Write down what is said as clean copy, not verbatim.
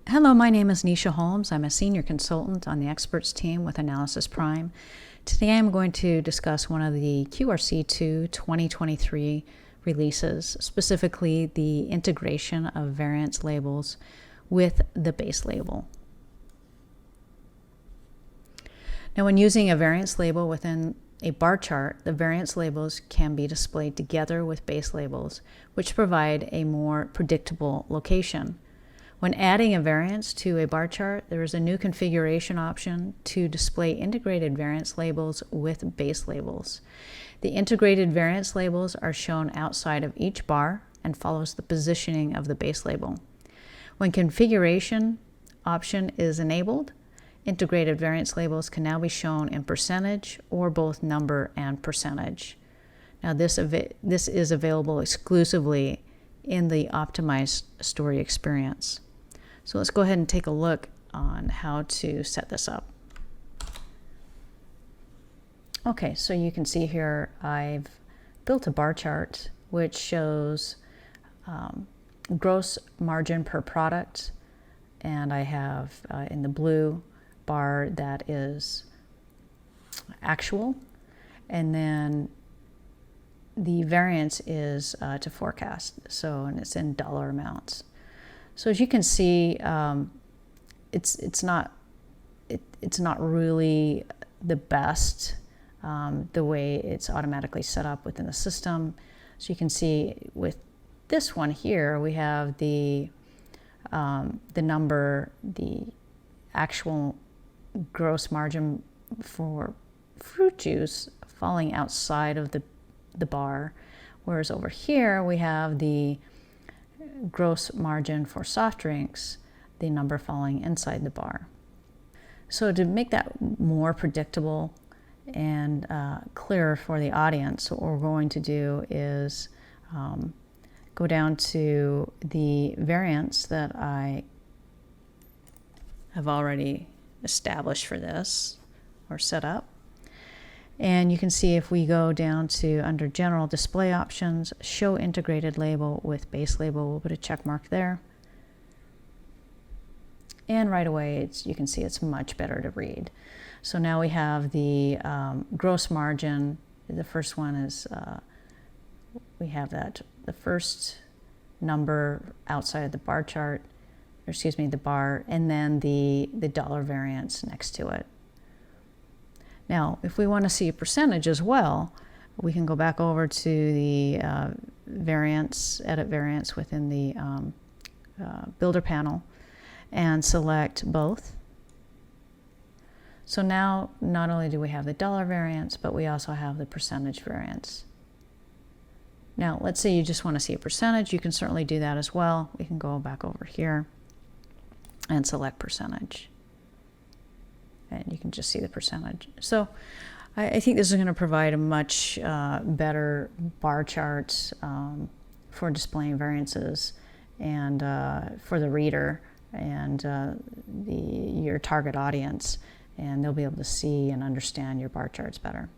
Hello, my name is Nisha Holmes. I'm a senior consultant on the experts team with Analysis Prime. Today I'm going to discuss one of the QRC2 2023 releases, specifically the integration of variance labels with the base label. Now, when using a variance label within a bar chart, the variance labels can be displayed together with base labels, which provide a more predictable location. When adding a variance to a bar chart, there is a new configuration option to display integrated variance labels with base labels. The integrated variance labels are shown outside of each bar and follows the positioning of the base label. When configuration option is enabled, integrated variance labels can now be shown in percentage or both number and percentage. Now this is available exclusively in the optimized story experience. So let's go ahead and take a look on how to set this up. Okay, so you can see here I've built a bar chart which shows gross margin per product, and I have in the blue bar that is actual, and then the variance is to forecast, and it's in dollar amounts. So as you can see, it's not really the best the way it's automatically set up within the system. So you can see with this one here, we have the number, the actual gross margin for fruit juice falling outside of the bar, whereas over here we have the gross margin for soft drinks, the number falling inside the bar. So to make that more predictable and clearer for the audience, what we're going to do is go down to the variance that I have already established for this or set up. And you can see if we go down to under general display options, show integrated label with base label, we'll put a check mark there. And right away, you can see it's much better to read. So now we have the gross margin. The first one is, we have that, the first number outside of the bar chart, or excuse me, the bar, and then the dollar variance next to it. Now, if we want to see a percentage as well, we can go back over to the variance, edit variance within the builder panel and select both. So now not only do we have the dollar variance, but we also have the percentage variance. Now, let's say you just want to see a percentage. You can certainly do that as well. We can go back over here and select percentage. And you can just see the percentage. So I think this is going to provide a much better bar chart for displaying variances and for the reader and your target audience, and they'll be able to see and understand your bar charts better.